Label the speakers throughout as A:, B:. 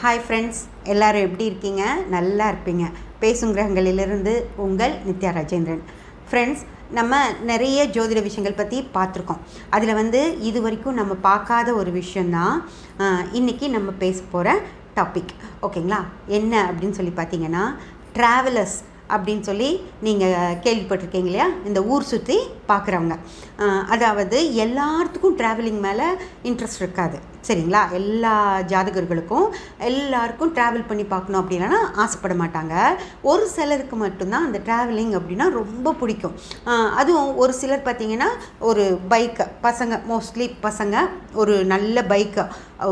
A: Hi friends, எல்லோரும் எப்படி இருக்கீங்க? நல்லா இருப்பீங்க. பேசும் கிரகங்களிலிருந்து உங்கள் நித்யா ராஜேந்திரன். ஃப்ரெண்ட்ஸ், நம்ம நிறைய ஜோதிட விஷயங்கள் பற்றி பார்த்துருக்கோம். அதில் இது வரைக்கும் நம்ம பார்க்காத ஒரு விஷயந்தான் இன்றைக்கி நம்ம பேச போகிற டாபிக். ஓகேங்களா? என்ன அப்படின்னு சொல்லி பார்த்தீங்கன்னா, ட்ராவலர்ஸ் அப்படின்னு சொல்லி நீங்கள் கேள்விப்பட்டிருக்கீங்க இல்லையா? இந்த ஊர் சுற்றி பார்க்குறவங்க. அதாவது எல்லாத்துக்கும் ட்ராவலிங் மேலே இன்ட்ரெஸ்ட் இருக்காது, சரிங்களா? எல்லா ஜாதகர்களுக்கும் எல்லாருக்கும் ட்ராவல் பண்ணி பார்க்கணும் அப்படின்னா ஆசைப்பட மாட்டாங்க. ஒரு சிலருக்கு மட்டும்தான் அந்த ட்ராவலிங் அப்படின்னா ரொம்ப பிடிக்கும். அதுவும் ஒரு சிலர் பார்த்திங்கன்னா, ஒரு பைக்கை மோஸ்ட்லி பசங்க ஒரு நல்ல பைக்கை,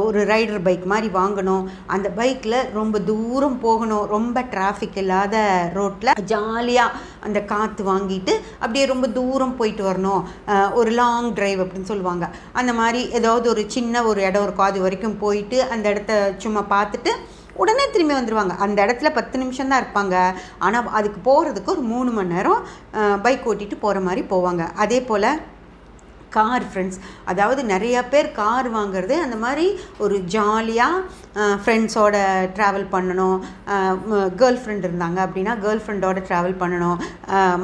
A: ஒரு ரைடர் பைக் மாதிரி வாங்கணும். அந்த பைக்கில் ரொம்ப தூரம் போகணும், ரொம்ப டிராஃபிக் இல்லாத ரோட்டில் ஜாலியாக அந்த காற்று வாங்கிட்டு அப்படியே ரொம்ப தூரம் போயிட்டு வரணும். ஒரு லாங் டிரைவ் அப்படின்னு சொல்லுவாங்க. அந்த மாதிரி ஏதாவது ஒரு சின்ன ஒரு இடம் இருக்கும், அது வரைக்கும் போயிட்டு அந்த இடத்த சும்மா பார்த்துட்டு உடனே திரும்பி வந்துடுவாங்க. அந்த இடத்துல 10 நிமிஷம் தான் இருப்பாங்க. ஆனால் அதுக்கு போகிறதுக்கு ஒரு 3 மணி நேரம் பைக் ஓட்டிகிட்டு போகிற மாதிரி போவாங்க. அதே போல் கார் ஃப்ரெண்ட்ஸ், அதாவது நிறையா பேர் கார் வாங்கிறது அந்த மாதிரி ஒரு ஜாலியாக ஃப்ரெண்ட்ஸோட ட்ராவல் பண்ணணும். கேர்ள் ஃப்ரெண்ட் இருந்தாங்க அப்படின்னா கேர்ள் ஃப்ரெண்டோட ட்ராவல் பண்ணணும்,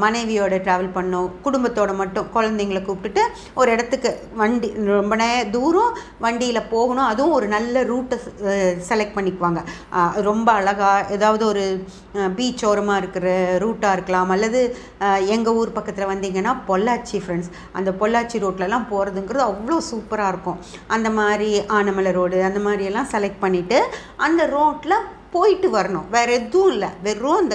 A: மனைவியோட ட்ராவல் பண்ணணும், குடும்பத்தோடு மட்டும் குழந்தைங்களை கூப்பிட்டுட்டு ஒரு இடத்துக்கு வண்டி ரொம்ப தூரம் வண்டியில் போகணும். அதுவும் ஒரு நல்ல ரூட்டை செலக்ட் பண்ணிக்குவாங்க. ரொம்ப அழகாக ஏதாவது ஒரு பீச் ஓரமாக இருக்கிற ரூட்டாக இருக்கலாம், அல்லது எங்கள் ஊர் பக்கத்தில் வந்தீங்கன்னா பொள்ளாச்சி ஃப்ரெண்ட்ஸ், அந்த பொள்ளாச்சி ரோட்லலாம் போகிறதுங்கிறது அவ்வளோ சூப்பராக இருக்கும். அந்த மாதிரி ஆனமலை ரோடு அந்த மாதிரியெல்லாம் செலக்ட் பண்ணிவிட்டு அந்த ரோட்டில் போயிட்டு வரணும். வேறு எதுவும் இல்லை, வெறும்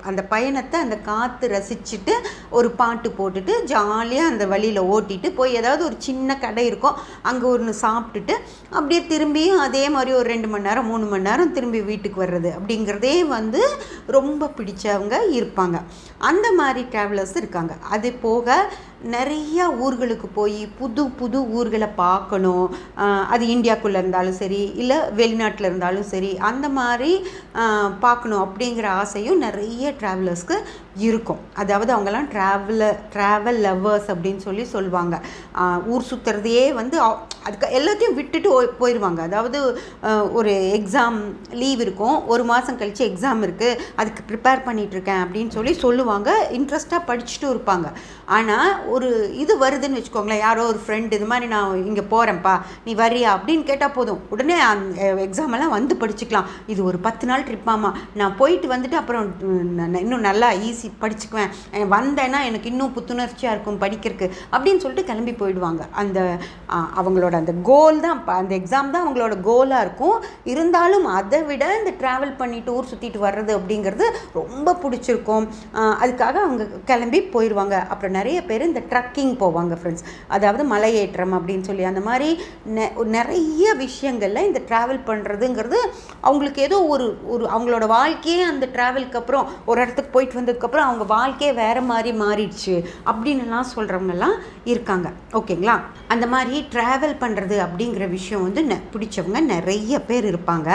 A: அந்த பயணத்தை அந்த காற்று ரசிச்சுட்டு ஒரு பாட்டு போட்டுட்டு ஜாலியாக அந்த வழியில் ஓட்டிட்டு போய் ஏதாவது ஒரு சின்ன கடை இருக்கும், அங்கே ஒன்று சாப்பிட்டுட்டு அப்படியே திரும்பியும் அதே மாதிரி ஒரு 2 மணி நேரம் 3 மணி நேரம் திரும்பி வீட்டுக்கு வர்றது அப்படிங்கிறதே ரொம்ப பிடிச்சவங்க இருப்பாங்க. அந்த மாதிரி ட்ராவலர்ஸ் இருக்காங்க. அது போக நிறையா ஊர்களுக்கு போய் புது புது ஊர்களை பார்க்கணும். அது இந்தியாவுக்குள்ளே இருந்தாலும் சரி, இல்லை வெளிநாட்டில் இருந்தாலும் சரி, அந்த மாதிரி பார்க்கணும் அப்படிங்கிற ஆசையும் நிறைய ட்ராவலர்ஸ்க்கு இருக்கும். அதாவது அவங்கெல்லாம் ட்ராவல் லவ்வர்ஸ் அப்படின்னு சொல்லி சொல்லுவாங்க. ஊர் சுற்றுறதையே அதுக்கு எல்லாத்தையும் விட்டுட்டு போயிடுவாங்க. அதாவது ஒரு எக்ஸாம் லீவ் இருக்கும், ஒரு மாதம் கழித்து எக்ஸாம் இருக்குது, அதுக்கு ப்ரிப்பேர் பண்ணிகிட்ருக்கேன் அப்படின்னு சொல்லுவாங்க. இன்ட்ரெஸ்ட்டாக படிச்சுட்டும் இருப்பாங்க. ஆனால் ஒரு இது வருதுன்னு வச்சுக்கோங்களேன், யாரோ ஒரு ஃப்ரெண்டு இது மாதிரி நான் இங்கே போகிறேன்ப்பா நீ வரியா அப்படின்னு கேட்டால் போதும், உடனே எக்ஸாமெல்லாம் படிச்சுக்கலாம். இது ஒரு 10 நாள் ட்ரிப்பாமா, நான் போயிட்டு வந்துட்டு அப்புறம் இன்னும் நல்லா ஈஸி படிச்சுக்குவேன், வந்தேன்னா எனக்கு இன்னும் புத்துணர்ச்சியாக இருக்கும் படிக்கிறதுக்கு அப்படின்னு சொல்லிட்டு கிளம்பி போயிடுவாங்க. அவங்களோட அந்த கோல் தான், அந்த எக்ஸாம் தான் அவங்களோட கோலாக இருக்கும். இருந்தாலும் அதை விட இந்த ட்ராவல் பண்ணிட்டு ஊர் சுற்றிட்டு வர்றது அப்படிங்கிறது ரொம்ப பிடிச்சிருக்கும். அதுக்காக அவங்க கிளம்பி போயிடுவாங்க. அப்புறம் நிறைய பேர் இந்த ட்ரக்கிங் போவாங்க ஃப்ரெண்ட்ஸ், அதாவது மலையேற்றம் அப்படின்னு சொல்லி அந்த மாதிரி நிறைய விஷயங்களில் இந்த ட்ராவல் பண்ணுறதுங்கிறது அவங்களுக்கு ஏதோ ஒரு அவங்களோட வாழ்க்கையே அந்த ட்ராவலுக்கு அப்புறம் ஒரு இடத்துக்கு போயிட்டு வந்ததுக்கப்புறம் அவங்க வாழ்க்கையே வேறு மாதிரி மாறிடுச்சு அப்படின்னுலாம் சொல்கிறவங்கெல்லாம் இருக்காங்க. ஓகேங்களா? அந்த மாதிரி ட்ராவல் பண்ணுறது அப்படிங்கிற விஷயம் பிடிச்சவங்க நிறைய பேர் இருப்பாங்க.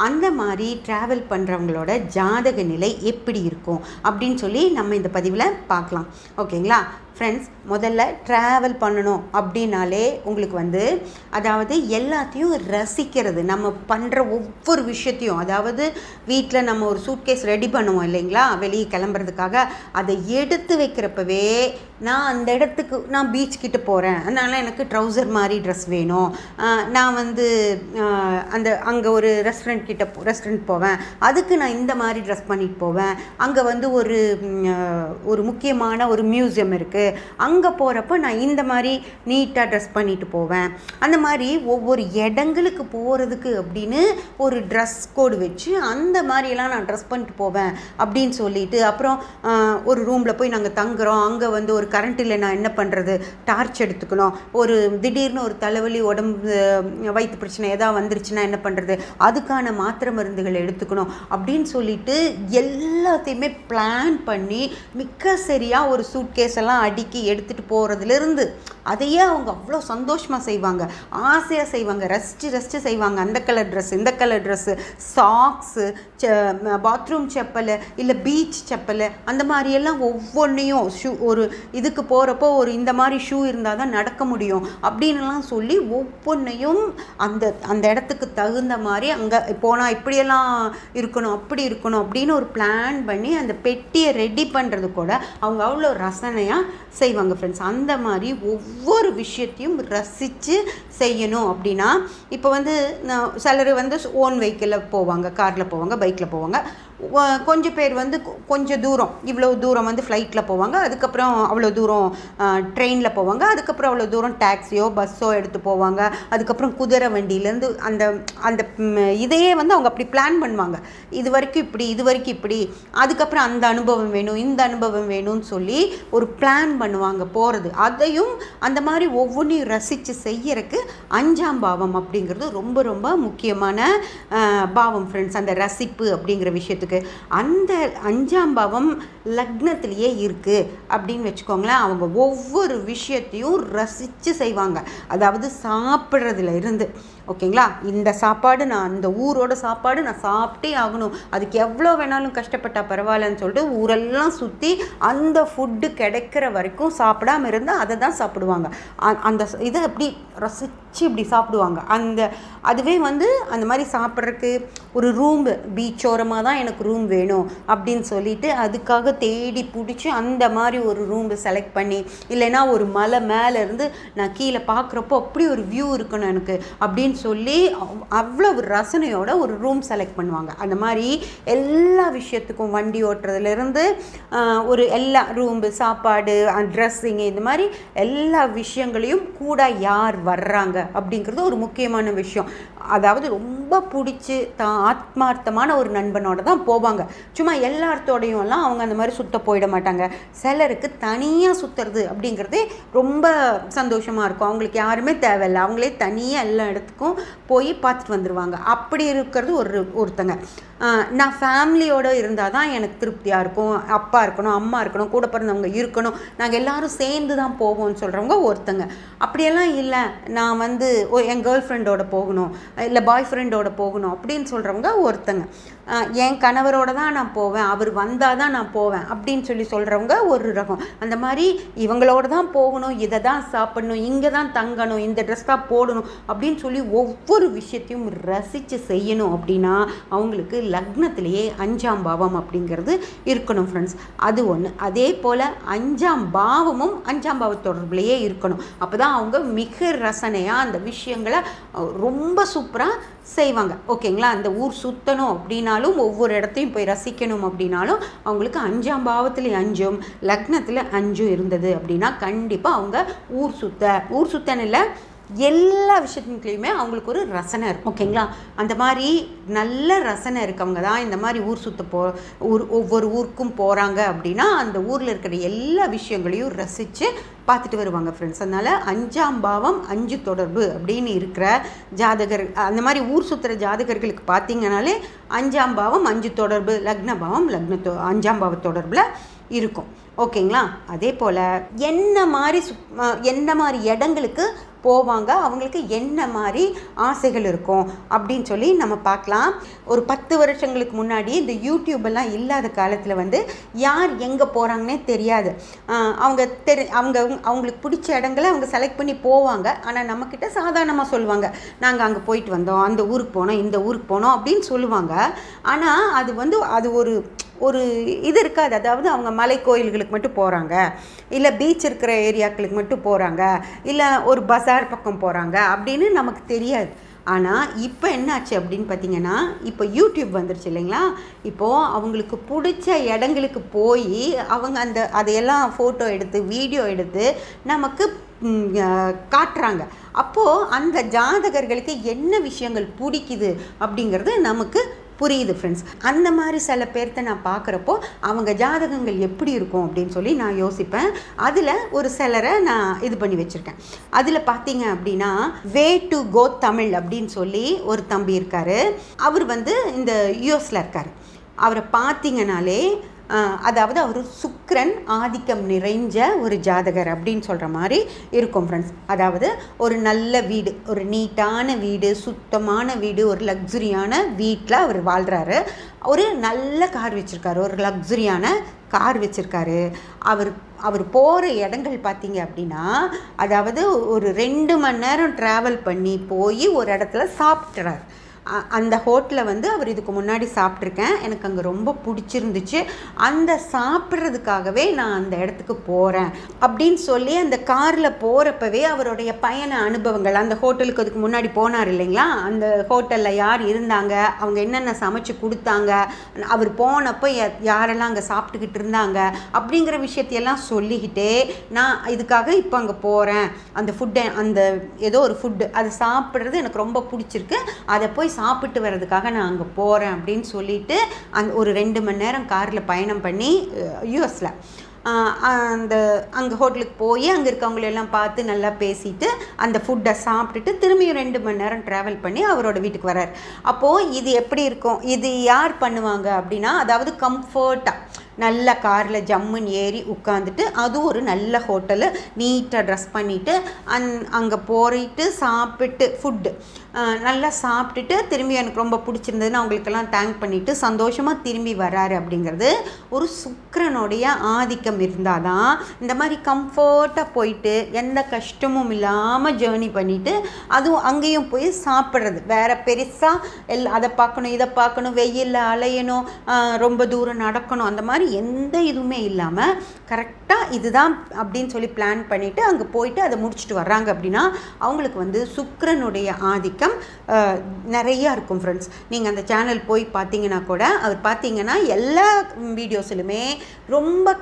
A: அந்த மாதிரி ட்ராவல் பண்ணுறவங்களோட ஜாதக நிலை எப்படி இருக்கும் அப்படின்னு சொல்லி நம்ம இந்த பதிவில் பார்க்கலாம். ஓகேங்களா ஃப்ரெண்ட்ஸ்? முதல்ல ட்ராவல் பண்ணணும் அப்படின்னாலே உங்களுக்கு அதாவது எல்லாத்தையும் ரசிக்கிறது, நம்ம பண்ணுற ஒவ்வொரு விஷயத்தையும், அதாவது வீட்டில் நம்ம ஒரு சூட்கேஸ் ரெடி பண்ணுவோம் இல்லைங்களா, வெளியே கிளம்புறதுக்காக, அதை எடுத்து வைக்கிறப்பவே நான் அந்த இடத்துக்கு நான் பீச் கிட்ட போகிறேன், அதனால் எனக்கு ட்ரௌசர் மாதிரி ட்ரெஸ் வேணும், நான் அங்கே ஒரு ரெஸ்டாரண்ட் போவேன், அதுக்கு நான் இந்த மாதிரி ட்ரெஸ் பண்ணிட்டு போவேன், அங்கே ஒரு முக்கியமான ஒரு மியூசியம் இருக்குது, அங்கே போகிறப்ப நான் இந்த மாதிரி நீட்டாக ட்ரெஸ் பண்ணிட்டு போவேன். அந்த மாதிரி ஒவ்வொரு இடங்களுக்கு போகிறதுக்கு அப்படின்னு ஒரு ட்ரெஸ் கோடு வச்சு அந்த மாதிரியெல்லாம் நான் ட்ரெஸ் பண்ணிட்டு போவேன் அப்படின்னு சொல்லிட்டு, அப்புறம் ஒரு ரூமில் போய் நாங்கள் தங்குறோம், அங்கே ஒரு கரண்ட் இல்லை, நான் என்ன பண்ணுறது, டார்ச் எடுத்துக்கணும், ஒரு திடீர்னு ஒரு தலைவலி, உடம்பு வயிற்று பிரச்சனை ஏதாவது வந்துருச்சுன்னா என்ன பண்ணுறது, அதுக்கான மாத்திரை மருந்துகளை எடுத்துக்கணும் அப்படின்னு சொல்லிட்டு எல்லாத்தையுமே பிளான் பண்ணி மிக சரியாக ஒரு சூட்கேஸ் எல்லாம் அடுக்கி எடுத்துகிட்டு போகிறதுலேருந்து அதையே அவங்க அவ்வளோ சந்தோஷமாக செய்வாங்க, ஆசையாக செய்வாங்க, ரசித்து செய்வாங்க. அந்த கலர் ட்ரெஸ்ஸு, இந்த colour dress, socks, bathroom chappal, இல்லை பீச் செப்பல், அந்த மாதிரியெல்லாம் ஒவ்வொன்றையும் இதுக்கு போகிறப்போ ஒரு இந்த மாதிரி ஷூ இருந்தால் தான் நடக்க முடியும் அப்படின்லாம் சொல்லி ஒவ்வொன்றையும் அந்த அந்த இடத்துக்கு தகுந்த மாதிரி அங்கே போனால் இப்படியெல்லாம் இருக்கணும் அப்படி இருக்கணும் அப்படின்னு ஒரு பிளான் பண்ணி அந்த பெட்டியை ரெடி பண்ணுறது கூட அவங்க அவ்வளோ ரசனையாக செய்வாங்க ஃப்ரெண்ட்ஸ். அந்த மாதிரி ஒவ்வொரு விஷயத்தையும் ரசித்து செய்யணும். அப்படின்னா இப்போ வந்து சிலர் வந்து ஓன் வெஹிக்கிளில் போவாங்க, காரில் போவாங்க, பைக்கில் போவாங்க. கொஞ்சம் பேர் வந்து கொஞ்சம் தூரம், இவ்வளோ தூரம் வந்து ஃப்ளைட்டில் போவாங்க, அதுக்கப்புறம் அவ்வளோ தூரம் ட்ரெயினில் போவாங்க, அதுக்கப்புறம் அவ்வளோ தூரம் டாக்ஸியோ பஸ்ஸோ எடுத்து போவாங்க, அதுக்கப்புறம் குதிரை வண்டியிலேருந்து அந்த அந்த இதையே வந்து அவங்க அப்படி பிளான் பண்ணுவாங்க. இது வரைக்கும் இப்படி, இது வரைக்கும் இப்படி, அதுக்கப்புறம் அந்த அனுபவம் வேணும், இந்த அனுபவம் வேணும்னு சொல்லி ஒரு பிளான் பண்ணுவாங்க போகிறது. அதையும் அந்த மாதிரி ஒவ்வொன்றையும் ரசித்து செய்யறதுக்கு 5ஆம் பாவம் அப்படிங்கிறது ரொம்ப ரொம்ப முக்கியமான பாவம் ஃப்ரெண்ட்ஸ். அந்த ரசிப்பு அப்படிங்கிற விஷயத்துக்கு அந்த 5ஆம் பாவம் லக்னத்திலேயே இருக்குது அப்படின்னு வச்சுக்கோங்களேன். அவங்க ஒவ்வொரு விஷயத்தையும் ரசித்து செய்வாங்க. அதாவது சாப்பிட்றதுல இருந்து, ஓகேங்களா, இந்த சாப்பாடு நான் அந்த ஊரோட சாப்பாடு நான் சாப்பிட்டே ஆகணும், அதுக்கு எவ்வளோ வேணாலும் கஷ்டப்பட்டால் பரவாயில்லன்னு சொல்லிட்டு ஊரெல்லாம் சுற்றி அந்த ஃபுட்டு கிடைக்கிற வரைக்கும் சாப்பிடாமல் இருந்தால் அதை தான் சாப்பிடுவாங்க. அந்த இதை அப்படி ரசித்து இப்படி சாப்பிடுவாங்க. அதுவே வந்து அந்த மாதிரி சாப்பிட்றதுக்கு ஒரு ரூம், பீச்சோரமாக தான் எனக்கு ரூம் வேணும் அப்படின்னு சொல்லிட்டு அதுக்காக தேடி பிடிச்சி அந்த மாதிரி ஒரு ரூம் செலக்ட் பண்ணி, இல்லைன்னா ஒரு மலை மேலே இருந்து நான் கீழே பார்க்குறப்போ அப்படி ஒரு வியூ இருக்கணும் எனக்கு அப்படின்னு சொல்லி அவ்வளோ ஒரு ரசனையோட ஒரு ரூம் செலக்ட் பண்ணுவாங்க. அந்த மாதிரி எல்லா விஷயத்துக்கும், வண்டி ஓட்டுறதுலேருந்து ஒரு எல்லா ரூம்பு, சாப்பாடு, ட்ரெஸ்ஸிங்கு, இந்த மாதிரி எல்லா விஷயங்களையும் கூட யார் வர்றாங்க அப்படிங்கிறது ஒரு முக்கியமான விஷயம். அதாவது ரொம்ப பிடிச்சி ஆத்மார்த்தமான ஒரு நண்பனோட தான் போவாங்க. சும்மா எல்லாத்தோடையும் எல்லாம் அவங்க அந்த மாதிரி சுத்த போயிட மாட்டாங்க. சிலருக்கு தனியாக சுற்றுறது அப்படிங்கிறதே ரொம்ப சந்தோஷமாக இருக்கும். அவங்களுக்கு யாருமே தேவையில்லை, அவங்களே தனியாக எல்லா இடத்துக்கும் போய் பார்த்துட்டு வந்துடுவாங்க. அப்படி இருக்கிறது ஒருத்தங்க. நான் ஃபேமிலியோடு இருந்தால் தான் எனக்கு திருப்தியாக இருக்கும், அப்பா இருக்கணும், அம்மா இருக்கணும், கூட பிறந்தவங்க இருக்கணும், நாங்கள் எல்லோரும் சேர்ந்து தான் போவோம்னு சொல்கிறவங்க ஒருத்தங்க. அப்படியெல்லாம் இல்லை, நான் வந்து என் கேர்ள் ஃப்ரெண்டோட போகணும், இல்லை பாய் ஃப்ரெண்டோட போகணும் அப்படின்னு சொல்கிறவங்க ஒருத்தங்க. என் கணவரோட தான் நான் போவேன், அவர் வந்தால் தான் நான் போவேன் அப்படின்னு சொல்கிறவங்க ஒரு ரகம். அந்த மாதிரி இவங்களோட தான் போகணும், இதை தான் சாப்பிடணும், இங்கே தான் தங்கணும், இந்த ட்ரெஸ் தான் போடணும் அப்படின்னு சொல்லி ஒவ்வொரு விஷயத்தையும் ரசித்து செய்யணும். அப்படின்னா அவங்களுக்கு லக்னத்திலேயே 5ஆம் பாவம் அப்படிங்கிறது இருக்கணும் ஃப்ரெண்ட்ஸ். அது ஒன்று. அதே போல் 5ஆம் பாவமும் 5ஆம் பாவ தொடர்புலையே இருக்கணும். அப்போ தான் அவங்க மிக ரசனையாக அந்த விஷயங்களை ரொம்ப சூப்பராக செய்வாங்க. ஓகேங்களா, அந்த ஊர் சுற்றணும் அப்படின்னாலும், ஒவ்வொரு இடத்தையும் போய் ரசிக்கணும் அப்படின்னாலும் அவங்களுக்கு 5ஆம் பாவத்தில் 5ம் லக்னத்தில் 5ம் இருந்தது அப்படின்னா கண்டிப்பாக அவங்க ஊர் சுத்தன்னு இல்லை, எல்லா விஷயத்துலையுமே அவங்களுக்கு ஒரு ரசனை இருக்கும். ஓகேங்களா, அந்த மாதிரி நல்ல ரசனை இருக்கவங்க தான் இந்த மாதிரி ஊர் சுற்ற ஒவ்வொரு ஊருக்கும் போகிறாங்க அப்படின்னா அந்த ஊரில் இருக்கிற எல்லா விஷயங்களையும் ரசித்து பார்த்துட்டு வருவாங்க ஃப்ரெண்ட்ஸ். அதனால் 5ஆம் பாவம் 5 தொடர்பு அப்படின்னு இருக்கிற ஜாதகர், அந்த மாதிரி ஊர் சுற்றுற ஜாதகர்களுக்கு பார்த்தீங்கன்னாலே 5ஆம் பாவம் 5 தொடர்பு, லக்ன பாவம் 5ஆம் பாவ தொடர்பில் இருக்கும். ஓகேங்களா, அதே போல் என்ன மாதிரி இடங்களுக்கு போவாங்க, அவங்களுக்கு என்ன மாதிரி ஆசைகள் இருக்கும் அப்படின்னு சொல்லி நம்ம பார்க்கலாம். ஒரு 10 வருஷங்களுக்கு முன்னாடி இந்த யூடியூபெல்லாம் இல்லாத காலத்தில் வந்து யார் எங்கே போகிறாங்கன்னே தெரியாது. அவங்களுக்கு பிடிச்ச இடங்களை அவங்க செலக்ட் பண்ணி போவாங்க. ஆனால் நம்மக்கிட்ட சாதாரணமாக சொல்லுவாங்க, நாங்கள் அங்கே போயிட்டு வந்தோம், அந்த ஊருக்கு போனோம், இந்த ஊருக்கு போனோம் அப்படின்னு சொல்லுவாங்க. ஆனால் அது ஒரு இது இருக்காது. அதாவது அவங்க மலை கோயில்களுக்கு மட்டும் போகிறாங்க, இல்லை பீச் இருக்கிற ஏரியாக்களுக்கு மட்டும் போகிறாங்க, இல்லை ஒரு பஜார் பக்கம் போகிறாங்க அப்படின்னு நமக்கு தெரியாது. ஆனால் இப்போ என்னாச்சு அப்படின்னு பார்த்தீங்கன்னா, இப்போ யூடியூப் வந்துருச்சு இல்லைங்களா, இப்போது அவங்களுக்கு பிடிச்ச இடங்களுக்கு போய் அவங்க அதையெல்லாம் ஃபோட்டோ எடுத்து வீடியோ எடுத்து நமக்கு காட்டுறாங்க. அப்போது அந்த ஜாதகர்களுக்கு என்ன விஷயங்கள் பிடிக்குது அப்படிங்கிறது நமக்கு புரியுது ஃப்ரெண்ட்ஸ். அந்த மாதிரி சில பேர்த்த நான் பார்க்குறப்போ அவங்க ஜாதகங்கள் எப்படி இருக்கும் அப்படின்னு சொல்லி நான் யோசிப்பேன். அதில் ஒரு சிலரை நான் இது பண்ணி வச்சுருக்கேன். அதில் பார்த்தீங்க அப்படின்னா வே டு கோ தமிழ் அப்படின்னு சொல்லி ஒரு தம்பி இருக்கார். அவர் வந்து இந்த யூஎஸில் இருக்கார். அவரை பார்த்தீங்கனாலே அதாவது அவர் சுக்கிரன் ஆதிக்கம் நிறைஞ்ச ஒரு ஜாதகர் அப்படின்னு சொல்கிற மாதிரி இருக்கும் ஃப்ரெண்ட்ஸ். அதாவது ஒரு நல்ல வீடு, ஒரு நீட்டான வீடு, சுத்தமான வீடு, ஒரு லக்ஸுரியான வீட்டில் அவர் வாழ்கிறாரு. ஒரு நல்ல கார் வச்சுருக்காரு, ஒரு லக்ஸுரியான கார் வச்சுருக்காரு. அவர் அவர் போகிற இடங்கள் பார்த்தீங்க அப்படின்னா, அதாவது ஒரு 2 மணி நேரம் ட்ராவல் பண்ணி போய் ஒரு இடத்துல சாப்பிட்றாரு. அந்த ஹோட்டலில் வந்து அவர் இதுக்கு முன்னாடி சாப்பிட்ருக்கேன். எனக்கு அங்கே ரொம்ப பிடிச்சிருந்துச்சு. அந்த சாப்பிட்றதுக்காகவே நான் அந்த இடத்துக்கு போகிறேன் அப்படின்னு சொல்லி அந்த காரில் போகிறப்பவே அவருடைய பயண அனுபவங்கள், அந்த ஹோட்டலுக்கு அதுக்கு முன்னாடி போனார் இல்லைங்களா, அந்த ஹோட்டலில் யார் இருந்தாங்க, அவங்க என்னென்ன சமைச்சு கொடுத்தாங்க, அவர் போனப்போ யாரெல்லாம் அங்கே சாப்பிட்டுக்கிட்டு இருந்தாங்க அப்படிங்கிற விஷயத்தையெல்லாம் சொல்லிக்கிட்டே, நான் இதுக்காக இப்போ அங்கே போகிறேன், அந்த ஃபுட்டை, அந்த ஏதோ ஒரு ஃபுட்டு அதை சாப்பிட்றது எனக்கு ரொம்ப பிடிச்சிருக்கு, அதை போய் சாப்பிட்டு வர்றதுக்காக நான் அங்கே போகிறேன் அப்படின்னு சொல்லிட்டு ஒரு 2 மணி நேரம் காரில் பயணம் பண்ணி யூஎஸில் அங்கே ஹோட்டலுக்கு போய் அங்கே இருக்கவங்களெல்லாம் பார்த்து நல்லா பேசிட்டு அந்த ஃபுட்டை சாப்பிட்டுட்டு திரும்பியும் 2 மணி நேரம் ட்ராவல் பண்ணி அவரோட வீட்டுக்கு வர்றார். அப்போது இது எப்படி இருக்கும், இது யார் பண்ணுவாங்க அப்படின்னா, அதாவது கம்ஃபர்ட்டாக நல்ல காரில் ஜம்முன்னு ஏறி உட்காந்துட்டு, அதுவும் ஒரு நல்ல ஹோட்டலு, நீட்டாக ட்ரெஸ் பண்ணிவிட்டு அங்கே போயிட்டு சாப்பிட்டு ஃபுட்டு நல்லா சாப்பிட்டுட்டு திரும்பி எனக்கு ரொம்ப பிடிச்சிருந்ததுன்னு அவங்களுக்கெல்லாம் தேங்க் பண்ணிவிட்டு சந்தோஷமாக திரும்பி வராரு அப்படிங்கிறது ஒரு சுக்கிரனுடைய ஆதிக்கம் இருந்தால் தான் இந்த மாதிரி கம்ஃபர்ட்டாக போயிட்டு எந்த கஷ்டமும் இல்லாமல் ஜேர்னி பண்ணிவிட்டு அதுவும் அங்கேயும் போய் சாப்பிட்றது. வேறு பெருசாக அதை பார்க்கணும் இதை பார்க்கணும், வெயிலில் அலையணும், ரொம்ப தூரம் நடக்கணும், அந்த மாதிரி எந்த இதுவுமே இல்லாமல் கரெக்டாக இதுதான் அப்படின்னு சொல்லி பிளான் பண்ணிவிட்டு அங்கே போயிட்டு அதை முடிச்சுட்டு வர்றாங்க அப்படின்னா அவங்களுக்கு வந்து சுக்கிரனுடைய ஆதிக்கம் நிறையா இருக்கும் ஃப்ரெண்ட்ஸ். நீங்கள் அந்த சேனல் போய் பார்த்தீங்கன்னா கூட அவர் பார்த்தீங்கன்னா எல்லா வீடியோஸ்லுமே ரொம்ப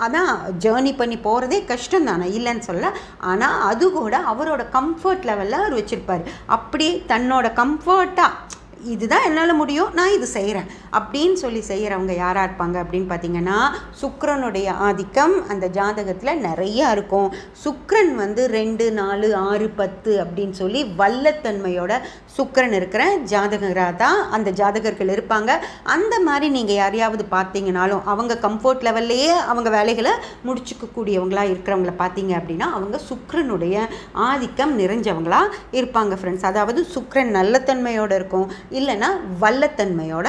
A: அதான் ஜேர்னி பண்ணி போகிறதே கஷ்டம் தானே, இல்லைன்னு சொல்ல, ஆனால் அது கூட அவரோட கம்ஃபர்ட் லெவலில் அவர் வச்சுருப்பார். அப்படியே தன்னோட கம்ஃபர்ட்டாக இதுதான் என்னால் முடியும், நான் இது செய்கிறேன் அப்படின்னு சொல்லி செய்கிறவங்க யாராக இருப்பாங்க அப்படின்னு பார்த்தீங்கன்னா, சுக்கிரனுடைய ஆதிக்கம் அந்த ஜாதகத்தில் நிறையா இருக்கும். சுக்கிரன் வந்து 2, 4, 6, 10 அப்படின்னு சொல்லி வல்லத்தன்மையோட சுக்கிரன் இருக்கிற ஜாதகராக தான் அந்த ஜாதகர்கள் இருப்பாங்க. அந்த மாதிரி நீங்கள் யாரையாவது பார்த்தீங்கனாலும் அவங்க கம்ஃபர்ட் லெவல்லையே அவங்க வேலைகளை முடிச்சுக்கக்கூடியவங்களாக இருக்கிறவங்கள பார்த்தீங்க அப்படின்னா அவங்க சுக்கிரனுடைய ஆதிக்கம் நிறைஞ்சவங்களாக இருப்பாங்க ஃப்ரெண்ட்ஸ். அதாவது சுக்கிரன் நல்லத்தன்மையோடு இருக்கும், இல்லைன்னா வல்லத்தன்மையோட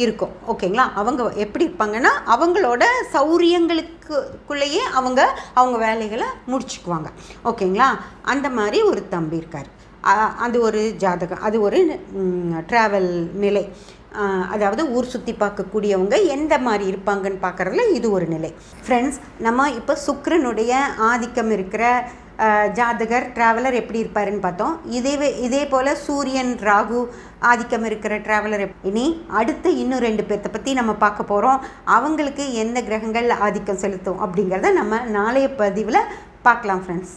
A: இருக்கும். ஓகேங்களா, அவங்க எப்படி இருப்பாங்கன்னா அவங்களோட சௌரியங்களுக்குள்ளேயே அவங்க வேலைகளை முடிச்சுக்குவாங்க. ஓகேங்களா, அந்த மாதிரி ஒரு தம்பி இருக்கார். அது ஒரு ஜாதகம், அது ஒரு ட்ராவல் நிலை. அதாவது ஊர் சுற்றி பார்க்கக்கூடியவங்க எந்த மாதிரி இருப்பாங்கன்னு பார்க்குறதுல இது ஒரு நிலை. ஃப்ரெண்ட்ஸ், நம்ம இப்போ சுக்கிரனுடைய ஆதிக்கம் இருக்கிற ஜாதகர் ட்ராவலர் எப்படி இருப்பாருன்னு பார்த்தோம். இதே போல் சூரியன் ராகு ஆதிக்கம் இருக்கிற ட்ராவலர் இனி அடுத்த இன்னும் 2 பேர்த்தை பற்றி நம்ம பார்க்க போகிறோம். அவங்களுக்கு எந்த கிரகங்கள் ஆதிக்கம் செலுத்தும் அப்படிங்கிறத நம்ம நாளைய பதிவில் பார்க்கலாம் ஃப்ரெண்ட்ஸ்.